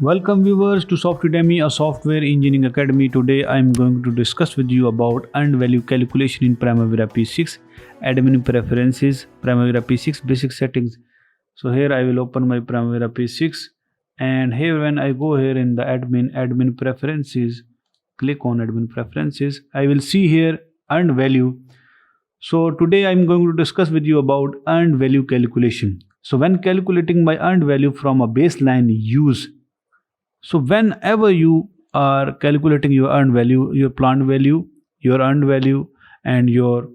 Welcome viewers to Software, a software engineering academy. Today I am going to discuss with you about earned value calculation in Primavera P6, admin preferences, Primavera P6 basic settings. So here I will open my Primavera P6, and here when I go here in the admin preferences, click on admin preferences, I will see here earned value. So today I am going to discuss with you about earned value calculation. So when calculating my earned value from a baseline use, so whenever you are calculating your earned value, your planned value, your earned value, and your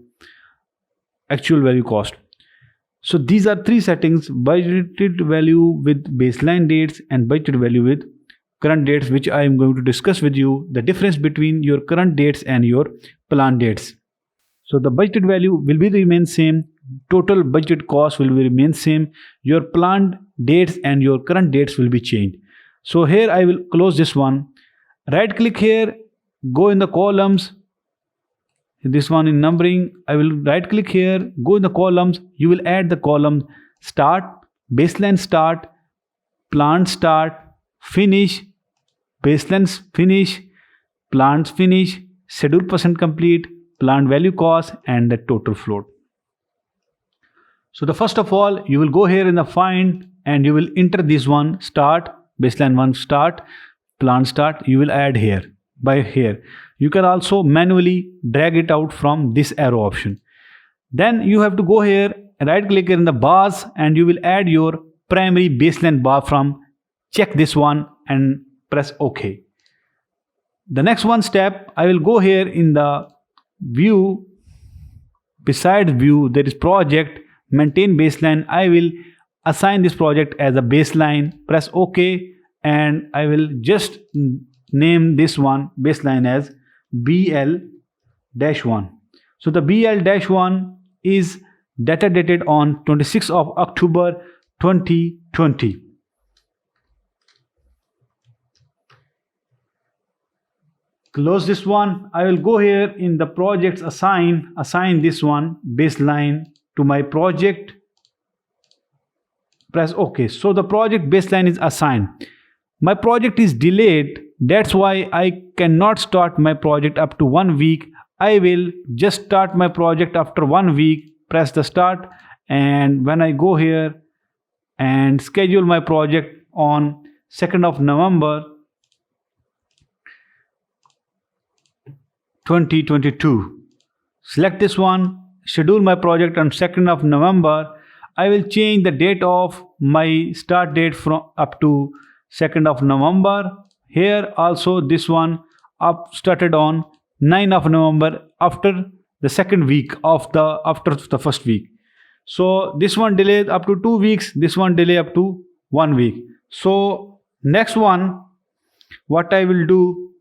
actual value cost. So these are three settings: budgeted value with baseline dates and budgeted value with current dates, which I am going to discuss with you the difference between your current dates and your planned dates. So the budgeted value will be remain same, total budget cost will be remain same, your planned dates and your current dates will be changed. So here I will close this one, right click here, go in the columns, this one in numbering, I will right click here, go in the columns, you will add the column start, baseline start, planned start, finish, baseline finish, planned finish, schedule percent complete, planned value cost, and the total float. So the first of all, you will go here in the find and you will enter this one start, baseline one start, planned start, you will add here by here. You can also manually drag it out from this arrow option. Then you have to go here, right click in the bars, and you will add your primary baseline bar from, check this one and press OK. The next one step, I will go here in the view, beside view there is project, maintain baseline, I will assign this project as a baseline, press OK, and I will just name this one baseline as BL-1. So the BL-1 is data dated on 26th of October 2020. Close this one. I will go here in the projects, assign this one baseline to my project, press OK. So the project baseline is assigned. My project is delayed, that's why I cannot start my project up to 1 week. I will just start my project after 1 week, press the start, and when I go here and schedule my project on 2nd of November 2022, select this one, schedule my project on 2nd of November. I will change the date of my start date from up to 2nd of November. Here also this one up started on 9th of November after the second week of the after the first week. So this one delayed up to 2 weeks, this one delay up to 1 week. So next one, what I will do,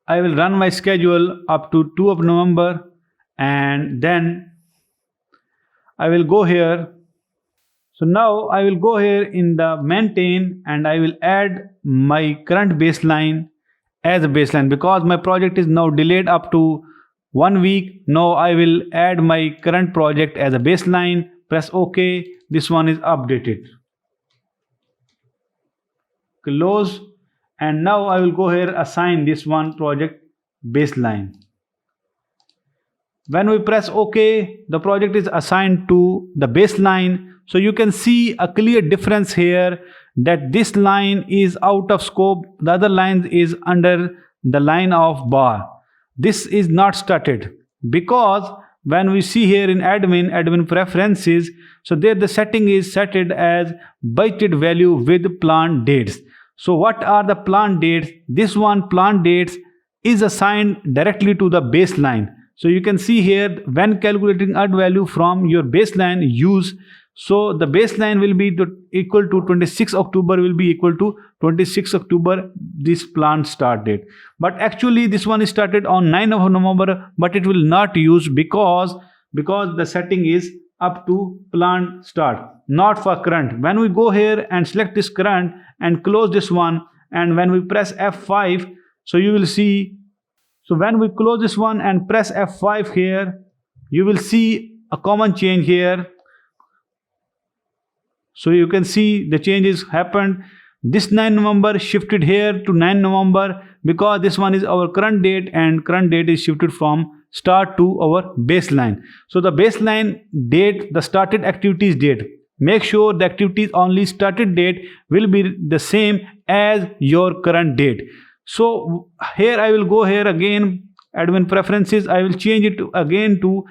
I will run my schedule up to 2 of November, and then I will go here. So now I will go here in the maintain and I will add my current baseline as a baseline because my project is now delayed up to 1 week. Now I will add my current project as a baseline, press OK. This one is updated. Close, and now I will go here, assign this one project baseline. When we press OK, the project is assigned to the baseline. So you can see a clear difference here that this line is out of scope, the other line is under the line of bar. This is not started because when we see here in admin preferences, so there the setting is set as budgeted value with planned dates. So what are the planned dates? This one planned dates is assigned directly to the baseline. So you can see here when calculating earned value from your baseline use, so the baseline will be equal to 26 October will be equal to 26 October this planned start date. But actually this one is started on 9th of November, but it will not use because the setting is up to planned start, not for current. When we go here and select this current and close this one, and when we press F5, so you will see, so when we close this one and press F5 here, you will see a common change here. So you can see the changes happened. This 9 November shifted here to 9 November because this one is our current date, and current date is shifted from start to our baseline. So the baseline date, the started activities date, make sure the activities only started date will be the same as your current date. So here I will go here again, admin preferences, I will change it again to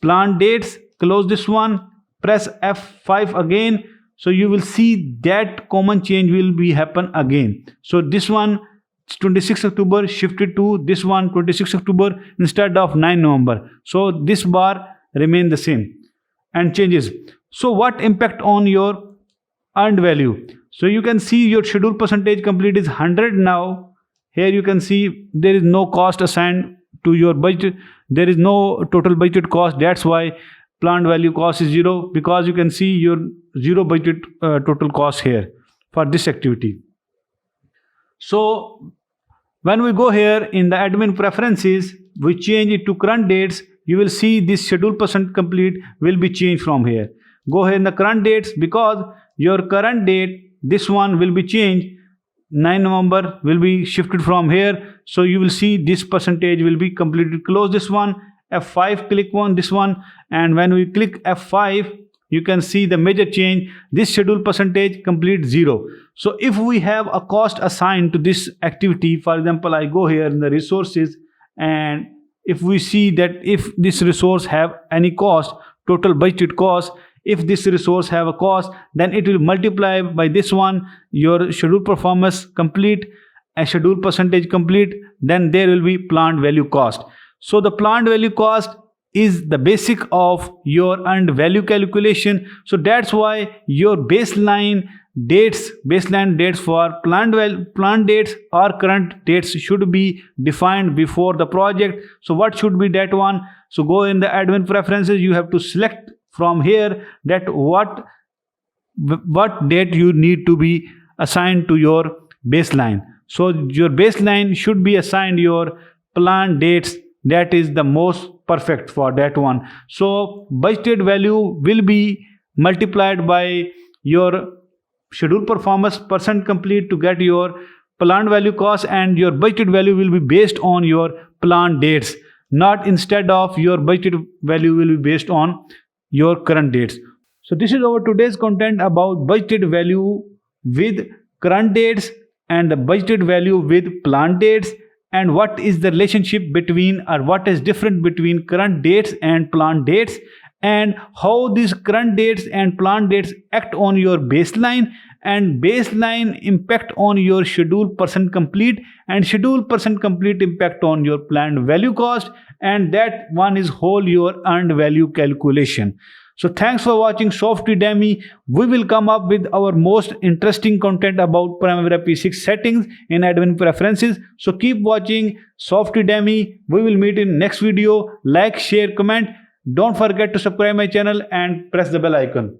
planned dates, close this one, press F5 again. So you will see that common change will be happen again. So this one 26 October shifted to this one 26 October instead of 9 November. So this bar remain the same and changes. So what impact on your earned value? So you can see your schedule percentage complete is 100 now. Here you can see there is no cost assigned to your budget. There is no total budget cost. That's why planned value cost is 0, because you can see your 0 budget total cost here for this activity. So when we go here in the admin preferences, we change it to current dates. You will see this schedule percent complete will be changed from here. Go here in the current dates, because your current date, this one will be changed. 9 November will be shifted from here. So you will see this percentage will be completed. Close this one, F5, click on this one, and when we click F5, you can see the major change. This schedule percentage complete 0. So if we have a cost assigned to this activity, for example, I go here in the resources, and if we see that if this resource have any cost, total budget cost, if this resource have a cost, then it will multiply by this one, your schedule performance complete, and schedule percentage complete, then there will be planned value cost. So the planned value cost is the basic of your earned value calculation. So that's why your baseline dates for planned dates or current dates should be defined before the project. So what should be that one? So go in the admin preferences, you have to select from here that what date you need to be assigned to your baseline. So your baseline should be assigned your planned dates. That is the most perfect for that one. So budgeted value will be multiplied by your schedule performance percent complete to get your planned value cost, and your budgeted value will be based on your planned dates, not instead of your budgeted value will be based on your current dates. So this is our today's content about budgeted value with current dates and the budgeted value with planned dates, and what is the relationship between, or what is different between current dates and planned dates, and how these current dates and planned dates act on your baseline, and baseline impact on your schedule percent complete, and schedule percent complete impact on your planned value cost, and that one is whole your earned value calculation. So thanks for watching Softudemy. We will come up with our most interesting content about Primavera P6 settings in admin preferences. So keep watching Softudemy. We will meet in next video. Like, share, comment. Don't forget to subscribe my channel and press the bell icon.